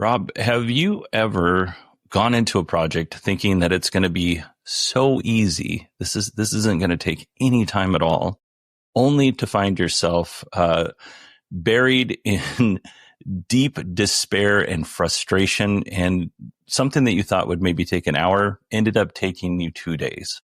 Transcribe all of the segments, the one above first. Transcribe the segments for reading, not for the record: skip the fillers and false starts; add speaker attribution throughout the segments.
Speaker 1: Rob, have you ever gone into a project thinking that it's going to be so easy? This isn't going to take any time at all, only to find yourself buried in deep despair and frustration, and something that you thought would maybe take an hour ended up taking you 2 days.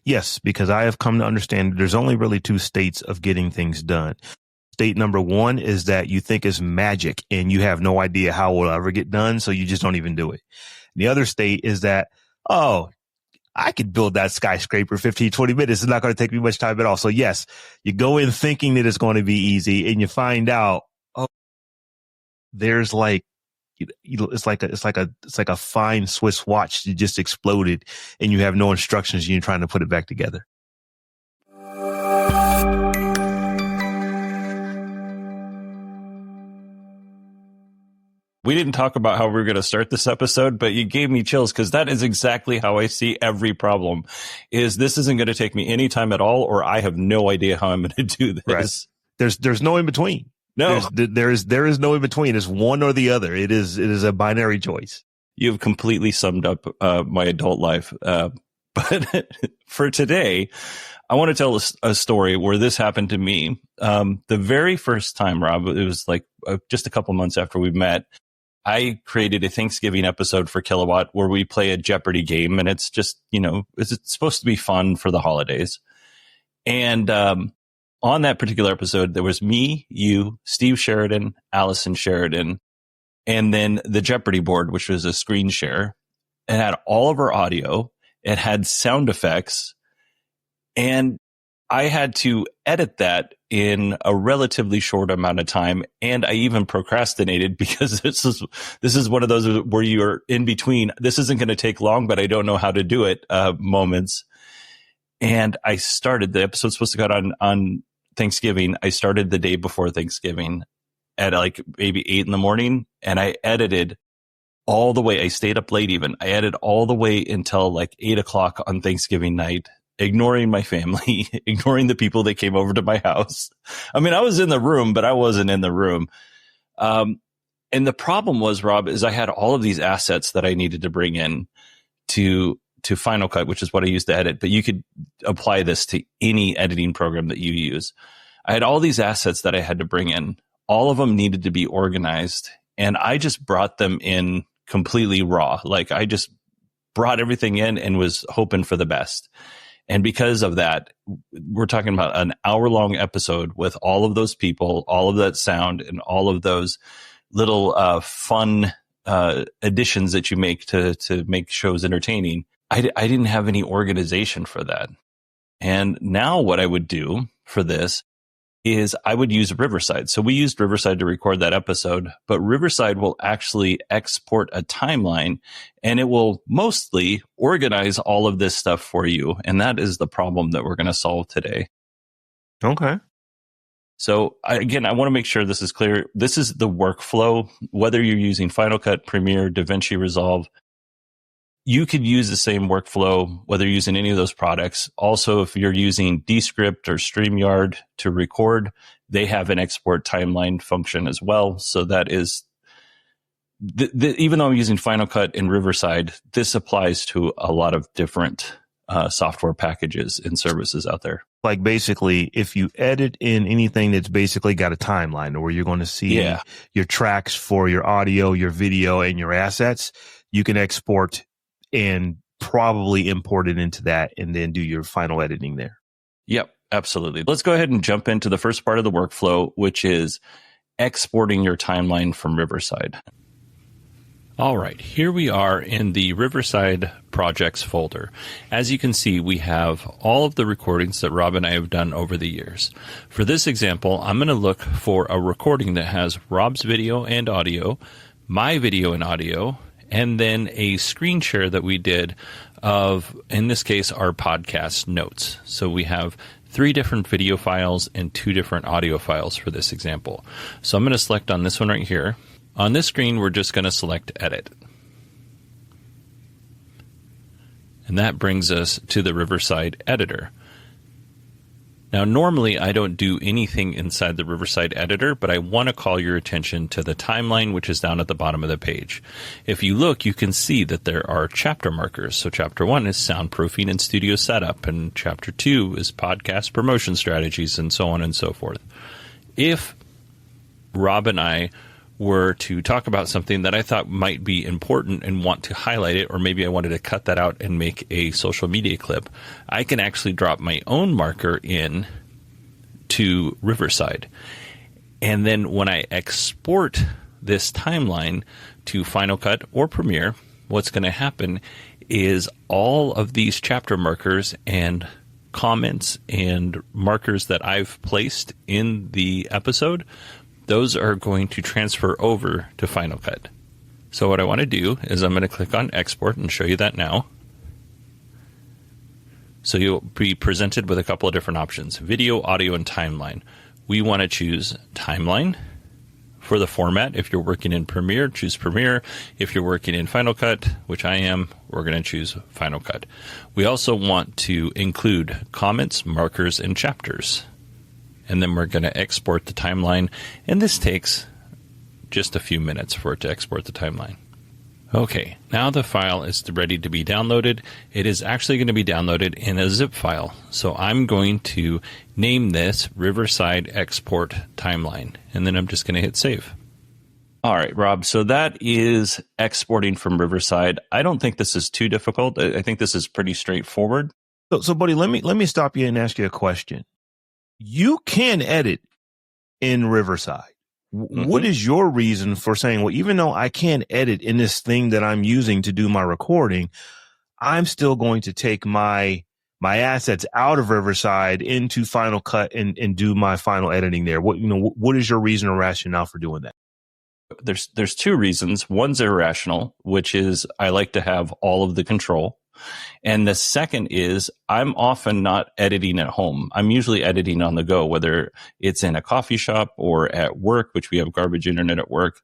Speaker 2: Yes, because I have come to understand there's only really two states of getting things done. State number one is that you think it's magic and you have no idea how it will ever get done, so you just don't even do it. The other state is that, oh, I could build that skyscraper 15, 20 minutes. It's not going to take me much time at all. So yes, you go in thinking that it's going to be easy and you find out, oh, there's like, it's like a fine Swiss watch that just exploded and you have no instructions and you're trying to put it back together.
Speaker 1: We didn't talk about how we were going to start this episode, but you gave me chills because that is exactly how I see every problem. Is this isn't going to take me any time at all, or I have no idea how I'm going to do this.
Speaker 2: Right. There's no in between.
Speaker 1: No,
Speaker 2: there is no in between. It's one or the other. It is a binary choice.
Speaker 1: You've completely summed up my adult life. But for today, I want to tell a story where this happened to me. The very first time, Rob, it was like just a couple months after we met. I created a Thanksgiving episode for Kilowatt where we play a Jeopardy game, and it's just, it's supposed to be fun for the holidays. And on that particular episode, there was me, you, Steve Sheridan, Allison Sheridan, and then the Jeopardy board, which was a screen share. It had all of our audio. It had sound effects, and I had to edit that in a relatively short amount of time. And I even procrastinated because this is one of those where you're in between. This isn't going to take long, but I don't know how to do it moments. And I started, the episode's supposed to go out on Thanksgiving. I started the day before Thanksgiving at like maybe 8 a.m. and I edited all the way. I stayed up late even. I edited all the way until like 8 o'clock on Thanksgiving night, ignoring my family, ignoring the people that came over to my house. I mean, I was in the room, but I wasn't in the room. And the problem was, Rob, is I had all of these assets that I needed to bring in to Final Cut, which is what I used to edit, but you could apply this to any editing program that you use. I had all these assets that I had to bring in. All of them needed to be organized, and I just brought them in completely raw. Like I just brought everything in and was hoping for the best. And because of that, we're talking about an hour-long episode with all of those people, all of that sound, and all of those little fun additions that you make to make shows entertaining. I didn't have any organization for that. And now what I would do for this is I would use Riverside. So we used Riverside to record that episode, but Riverside will actually export a timeline and it will mostly organize all of this stuff for you. And that is the problem that we're going to solve today.
Speaker 2: Okay.
Speaker 1: So I want to make sure this is clear. This is the workflow, whether you're using Final Cut, Premiere, DaVinci Resolve. You could use the same workflow, whether you're using any of those products. Also, if you're using Descript or StreamYard to record, they have an export timeline function as well. So that is, even though I'm using Final Cut and Riverside, this applies to a lot of different software packages and services out there.
Speaker 2: Like basically, if you edit in anything that's basically got a timeline where you're going to see your tracks for your audio, your video, and your assets, you can export and probably import it into that and then do your final editing there.
Speaker 1: Yep, absolutely. Let's go ahead and jump into the first part of the workflow, which is exporting your timeline from Riverside. All right, here we are in the Riverside projects folder. As you can see, we have all of the recordings that Rob and I have done over the years. For this example, I'm going to look for a recording that has Rob's video and audio, my video and audio, and then a screen share that we did of, in this case, our podcast notes. So we have 3 different video files and 2 different audio files for this example. So I'm going to select on this one right here. On this screen, we're just going to select Edit. And that brings us to the Riverside editor. Now, normally I don't do anything inside the Riverside editor, but I want to call your attention to the timeline, which is down at the bottom of the page. If you look, you can see that there are chapter markers. So chapter 1 is soundproofing and studio setup, and chapter 2 is podcast promotion strategies, and so on and so forth. If Rob and I were to talk about something that I thought might be important and want to highlight it, or maybe I wanted to cut that out and make a social media clip, I can actually drop my own marker in to Riverside. And then when I export this timeline to Final Cut or Premiere, what's going to happen is all of these chapter markers and comments and markers that I've placed in the episode, those are going to transfer over to Final Cut. So what I want to do is I'm going to click on Export and show you that now. So you'll be presented with a couple of different options: video, audio, and timeline. We want to choose timeline for the format. If you're working in Premiere, choose Premiere. If you're working in Final Cut, which I am, we're going to choose Final Cut. We also want to include comments, markers, and chapters. And then we're going to export the timeline, and this takes just a few minutes for it to export the timeline. Okay, now the file is ready to be downloaded. It is actually going to be downloaded in a zip file. So I'm going to name this Riverside Export Timeline, and then I'm just going to hit save. All right, Rob, so that is exporting from Riverside. I don't think this is too difficult. I think this is pretty straightforward.
Speaker 2: So buddy, let me stop you and ask you a question. You can edit in Riverside. What is your reason for saying, well, even though I can edit in this thing that I'm using to do my recording, I'm still going to take my assets out of Riverside into Final Cut and do my final editing there? What is your reason or rationale for doing that?
Speaker 1: There's two reasons. One's irrational, which is I like to have all of the control. And the second is I'm often not editing at home. I'm usually editing on the go, whether it's in a coffee shop or at work, which we have garbage internet at work,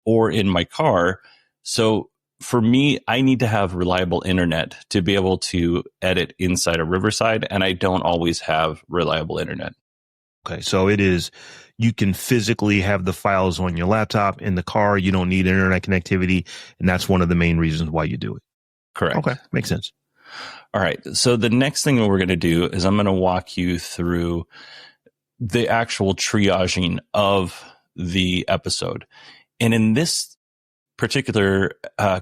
Speaker 1: or in my car. So for me, I need to have reliable internet to be able to edit inside of Riverside, and I don't always have reliable internet.
Speaker 2: Okay, so it is, you can physically have the files on your laptop. In the car, you don't need internet connectivity, and that's one of the main reasons why you do it.
Speaker 1: Correct.
Speaker 2: Okay, makes sense.
Speaker 1: All right. So the next thing that we're going to do is I'm going to walk you through the actual triaging of the episode. And in this particular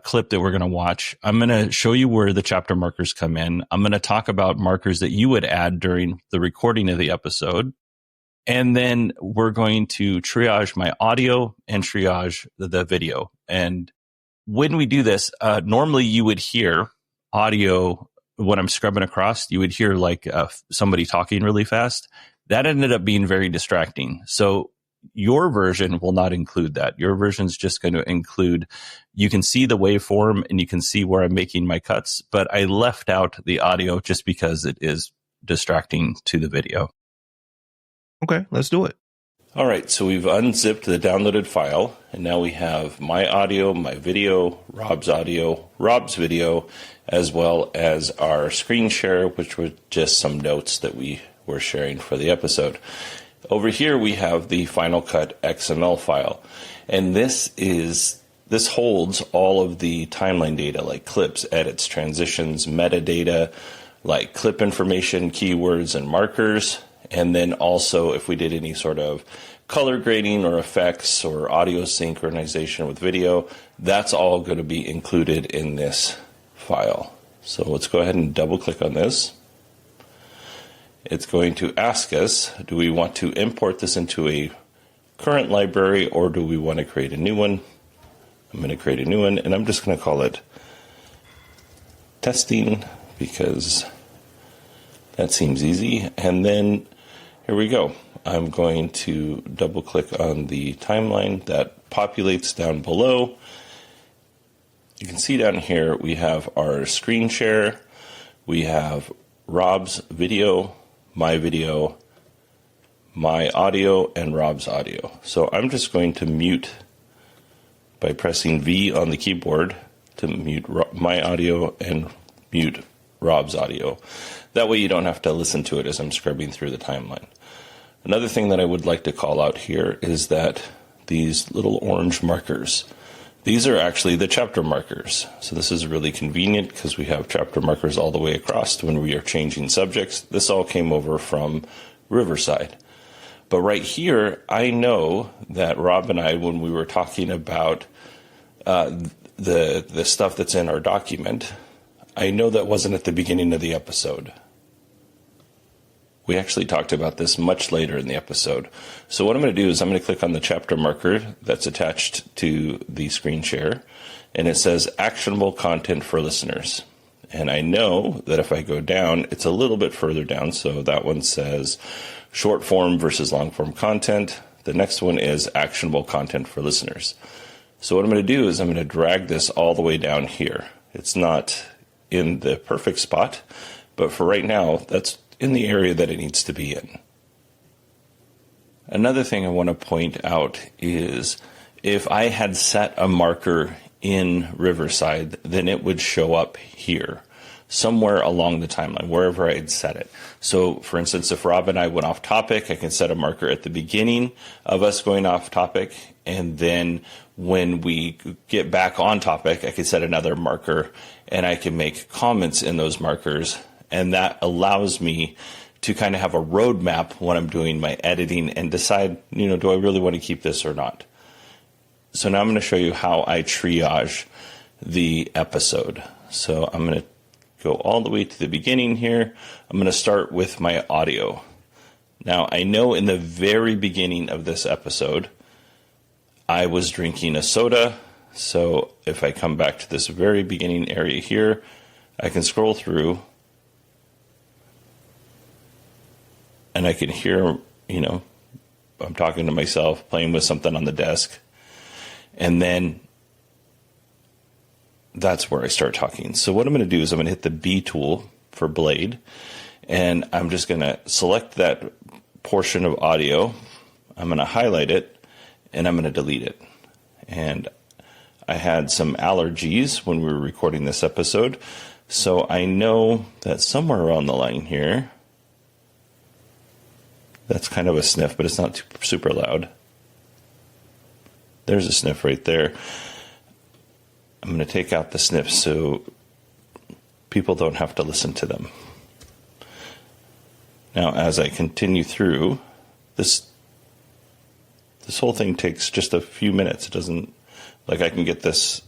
Speaker 1: clip that we're going to watch, I'm going to show you where the chapter markers come in. I'm going to talk about markers that you would add during the recording of the episode. And then we're going to triage my audio and triage the video. And when we do this, normally you would hear audio when I'm scrubbing across. You would hear like somebody talking really fast. That ended up being very distracting. So your version will not include that. Your version is just going to include, you can see the waveform and you can see where I'm making my cuts, but I left out the audio just because it is distracting to the video.
Speaker 2: Okay, let's do it.
Speaker 1: All right, so we've unzipped the downloaded file, and now we have my audio, my video, Rob's video, as well as our screen share, which were just some notes that we were sharing for the episode. Over here, we have the Final Cut XML file, and this holds all of the timeline data, like clips, edits, transitions, metadata, like clip information, keywords, and markers. And then also if we did any sort of color grading or effects or audio synchronization with video, that's all going to be included in this file. So let's go ahead and double click on this. It's going to ask us, do we want to import this into a current library or do we want to create a new one? I'm going to create a new one, and I'm just going to call it testing because that seems easy. And then here we go. I'm going to double click on the timeline that populates down below. You can see down here we have our screen share, we have Rob's video, my audio, and Rob's audio. So I'm just going to mute by pressing V on the keyboard to mute my audio and mute Robb's audio. That way you don't have to listen to it as I'm scrubbing through the timeline. Another thing that I would like to call out here is that these little orange markers, these are actually the chapter markers. So this is really convenient because we have chapter markers all the way across when we are changing subjects. This all came over from Riverside. But right here, I know that Robb and I, when we were talking about the stuff that's in our document, I know that wasn't at the beginning of the episode. We actually talked about this much later in the episode. So what I'm going to do is I'm going to click on the chapter marker that's attached to the screen share, and it says actionable content for listeners. And I know that if I go down, it's a little bit further down. So that one says short form versus long form content. The next one is actionable content for listeners. So what I'm going to do is I'm going to drag this all the way down here. It's not in the perfect spot, but for right now, that's in the area that it needs to be in. Another thing I want to point out is if I had set a marker in Riverside, then it would show up here, somewhere along the timeline, wherever I had set it. So, for instance, if Robb and I went off topic, I can set a marker at the beginning of us going off topic, and then when we get back on topic, I can set another marker, and I can make comments in those markers. And that allows me to kind of have a roadmap when I'm doing my editing and decide, do I really want to keep this or not? So now I'm going to show you how I triage the episode. So I'm going to go all the way to the beginning here. I'm going to start with my audio. Now, I know in the very beginning of this episode, I was drinking a soda. So if I come back to this very beginning area here, I can scroll through. And I can hear, I'm talking to myself, playing with something on the desk. And then that's where I start talking. So what I'm going to do is I'm going to hit the B tool for Blade. And I'm just going to select that portion of audio. I'm going to highlight it. And I'm going to delete it. And I had some allergies when we were recording this episode. So I know that somewhere around the line here, that's kind of a sniff, but it's not super loud. There's a sniff right there. I'm going to take out the sniffs so people don't have to listen to them. Now, as I continue through, this whole thing takes just a few minutes. It doesn't, I can get this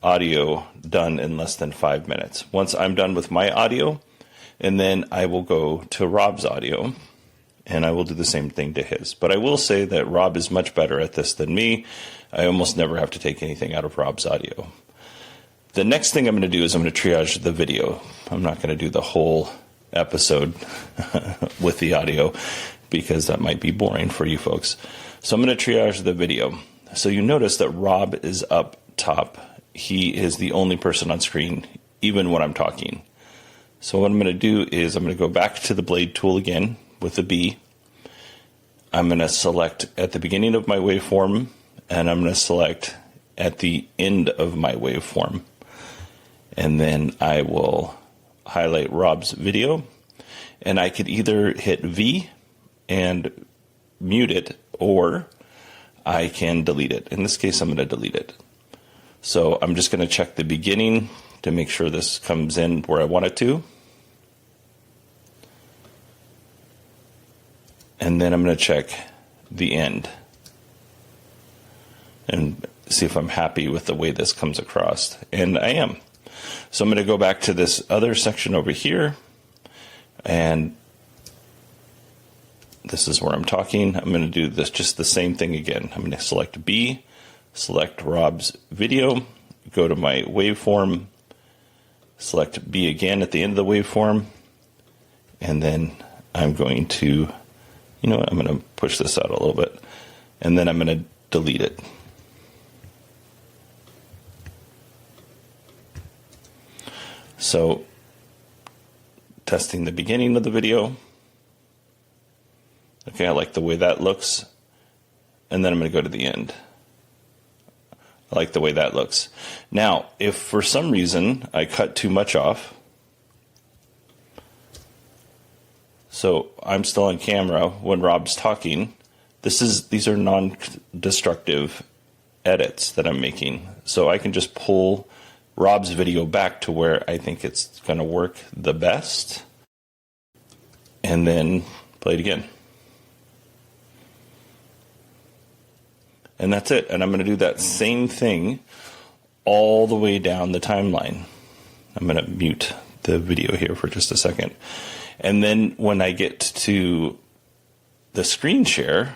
Speaker 1: audio done in less than 5 minutes. Once I'm done with my audio, and then I will go to Robb's audio, and I will do the same thing to his. But I will say that Robb is much better at this than me. I almost never have to take anything out of Robb's audio. The next thing I'm going to do is I'm going to triage the video. I'm not going to do the whole episode with the audio because that might be boring for you folks. So I'm going to triage the video. So you notice that Robb is up top. He is the only person on screen, even when I'm talking. So what I'm going to do is I'm going to go back to the Blade tool again with the B. I'm going to select at the beginning of my waveform, and I'm going to select at the end of my waveform. And then I will highlight Robb's video, and I could either hit V and mute it, or I can delete it. In this case, I'm going to delete it. So I'm just going to check the beginning to make sure this comes in where I want it to. And then I'm going to check the end and see if I'm happy with the way this comes across. And I am. So I'm going to go back to this other section over here. And this is where I'm talking. I'm going to do this just the same thing again. I'm going to select B, select Robb's video, go to my waveform, select B again at the end of the waveform. And then I'm going to... I'm going to push this out a little bit, and then I'm going to delete it. So, testing the beginning of the video. Okay, I like the way that looks. And then I'm going to go to the end. I like the way that looks. Now, if for some reason I cut too much off, So I'm still on camera when Rob's talking. These are non-destructive edits that I'm making. So I can just pull Rob's video back to where I think it's going to work the best and then play it again. And that's it. And I'm going to do that same thing all the way down the timeline. I'm going to mute the video here for just a second. And then when I get to the screen share,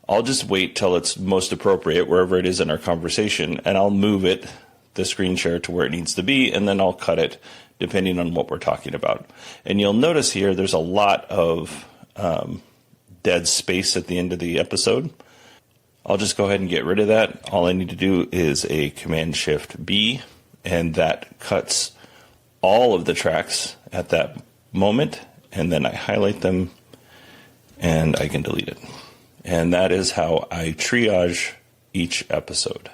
Speaker 1: I'll just wait till it's most appropriate wherever it is in our conversation, and I'll move the screen share to where it needs to be, and then I'll cut it depending on what we're talking about. And you'll notice here there's a lot of dead space at the end of the episode. I'll just go ahead and get rid of that. All I need to do is a Command-Shift-B, and that cuts all of the tracks at that moment, and then I highlight them, and I can delete it. And that is how I triage each episode.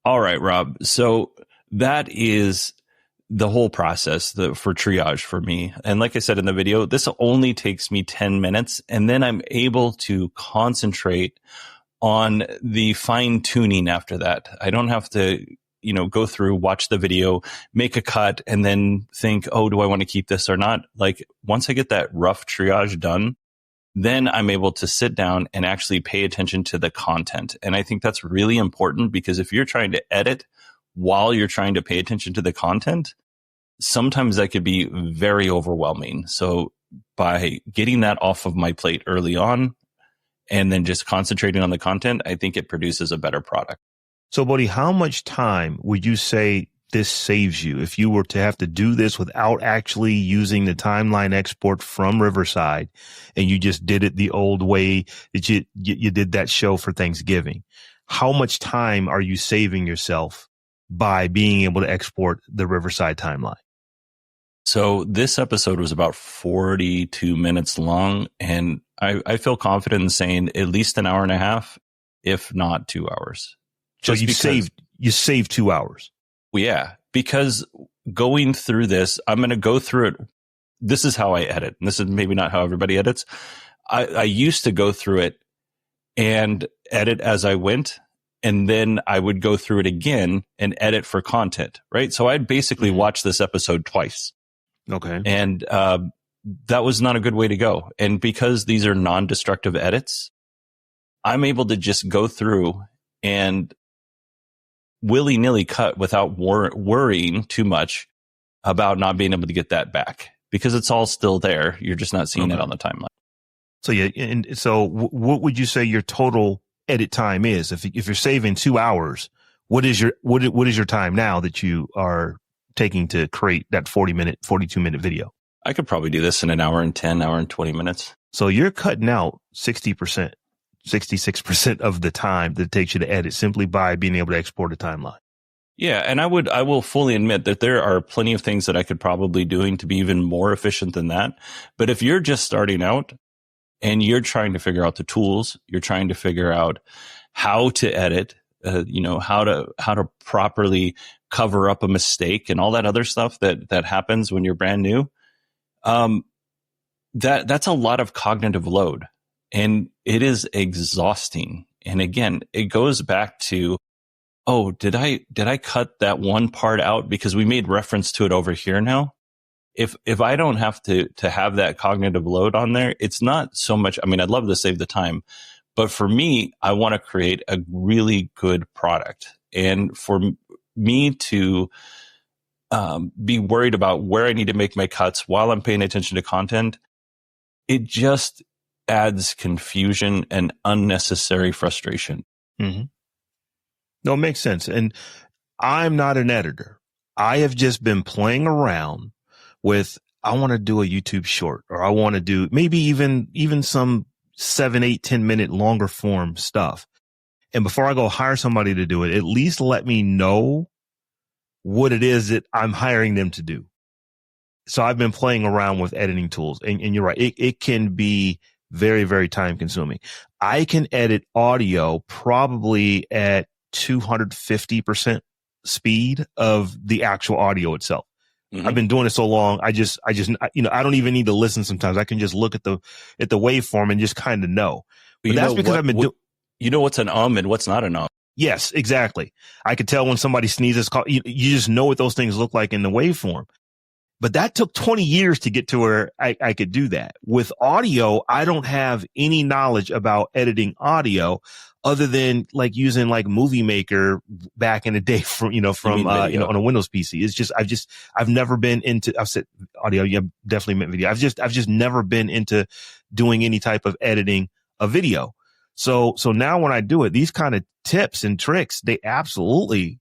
Speaker 1: All right, Rob. So that is the whole process for triage for me. And like I said in the video, this only takes me 10 minutes, and then I'm able to concentrate on the fine tuning after that. I don't have to, go through, watch the video, make a cut, and then think, oh, do I want to keep this or not? Like once I get that rough triage done, then I'm able to sit down and actually pay attention to the content. And I think that's really important, because if you're trying to edit while you're trying to pay attention to the content, sometimes that could be very overwhelming. So by getting that off of my plate early on and then just concentrating on the content, I think it produces a better product.
Speaker 2: So, Bodhi, how much time would you say this saves you if you were to have to do this without actually using the timeline export from Riverside, and you just did it the old way that you did that show for Thanksgiving? How much time are you saving yourself by being able to export the Riverside timeline?
Speaker 1: So this episode was about 42 minutes long, and I feel confident in saying at least an hour and a half, if not 2 hours.
Speaker 2: So you saved 2 hours.
Speaker 1: Yeah, because going through this, I'm going to go through it. This is how I edit. And this is maybe not how everybody edits. I used to go through it and edit as I went, and then I would go through it again and edit for content, right? So I'd basically watch this episode twice.
Speaker 2: Okay.
Speaker 1: And that was not a good way to go. And because these are non-destructive edits, I'm able to just go through and willy-nilly cut without worrying too much about not being able to get that back, because it's all still there. You're just not seeing it on the timeline.
Speaker 2: So yeah, and so what would you say your total edit time is? If you're saving 2 hours, what is your time now that you are taking to create that 42-minute video?
Speaker 1: I could probably do this in an hour and 10, hour and 20 minutes.
Speaker 2: So you're cutting out 60%. 66% of the time that it takes you to edit simply by being able to export a timeline.
Speaker 1: Yeah. And I will fully admit that there are plenty of things that I could probably doing to be even more efficient than that. But if you're just starting out and you're trying to figure out the tools, you're trying to figure out how to edit, how to properly cover up a mistake and all that other stuff that happens when you're brand new. That's a lot of cognitive load. And it is exhausting. And again, it goes back to, oh, did I cut that one part out because we made reference to it over here now? If I don't have to have that cognitive load on there, it's not so much. I mean, I'd love to save the time, but for me, I want to create a really good product. And for me to be worried about where I need to make my cuts while I'm paying attention to content, it just adds confusion and unnecessary frustration.
Speaker 2: Mm-hmm. No, it makes sense. And I'm not an editor. I have just been playing around with, I want to do a YouTube short, or I want to do maybe even some 7, 8, 10 minute longer form stuff. And before I go hire somebody to do it, at least let me know what it is that I'm hiring them to do. So I've been playing around with editing tools, and you're right. It can be very, very time consuming. I can edit audio probably at 250% speed of the actual audio itself. I've been doing it so long. I just, you know, I don't even need to listen sometimes. I can just look at the waveform and just kind of know. But that's because I've been doing.
Speaker 1: You know what's an and what's not an
Speaker 2: Yes, exactly. I could tell when somebody sneezes. You just know what those things look like in the waveform. But that took 20 years to get to where I could do that. With audio, I don't have any knowledge about editing audio other than like using like Movie Maker back in the day from on a Windows PC. It's just, I've never been into, I've said audio. Yeah, definitely meant video. I've just never been into doing any type of editing a video. So now when I do it, these kind of tips and tricks, they absolutely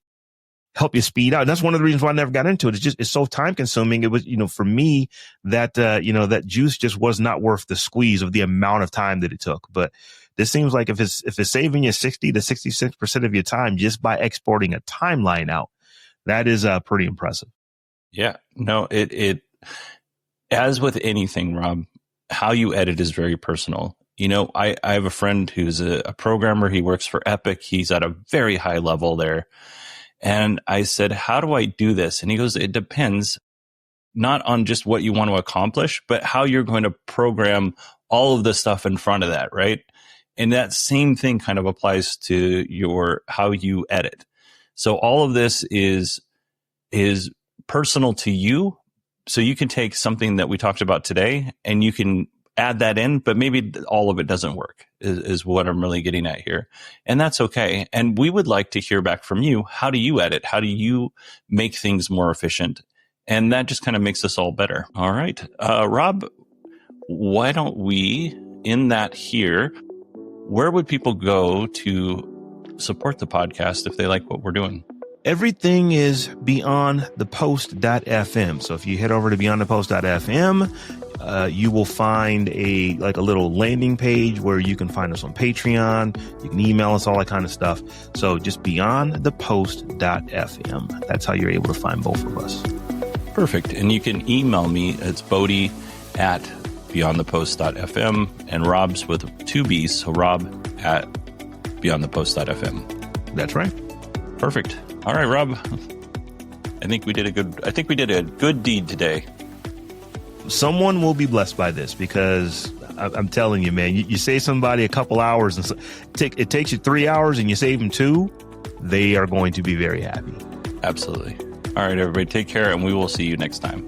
Speaker 2: help you speed out. And that's one of the reasons why I never got into it. It's so time consuming. It was, for me that, that juice just was not worth the squeeze of the amount of time that it took. But this seems like if it's saving you 60 to 66% of your time just by exporting a timeline out, that is pretty impressive.
Speaker 1: Yeah, no, it as with anything, Rob, how you edit is very personal. I have a friend who's a programmer. He works for Epic. He's at a very high level there. And I said, how do I do this? And he goes, it depends not on just what you want to accomplish, but how you're going to program all of the stuff in front of that, right? And that same thing kind of applies to how you edit. So all of this is personal to you. So you can take something that we talked about today and you can add that in, but maybe all of it doesn't work is what I'm really getting at here. And that's okay. And we would like to hear back from you. How do you edit? How do you make things more efficient? And that just kind of makes us all better. All right. Rob, why don't we end that here? Where would people go to support the podcast if they like what we're doing?
Speaker 2: Everything is beyondthepost.fm. So if you head over to beyondthepost.fm, you will find a little landing page where you can find us on Patreon. You can email us, all that kind of stuff. So just beyondthepost.fm. That's how you're able to find both of us.
Speaker 1: Perfect. And you can email me. It's Bodie at beyondthepost.fm and Rob's with 2 B's. So Rob at beyondthepost.fm.
Speaker 2: That's right.
Speaker 1: Perfect. All right, Rob. I think we did a good deed today.
Speaker 2: Someone will be blessed by this because I'm telling you, man, you save somebody a couple hours and it takes you 3 hours and you save them 2. They are going to be very happy.
Speaker 1: Absolutely. All right, everybody, take care and we will see you next time.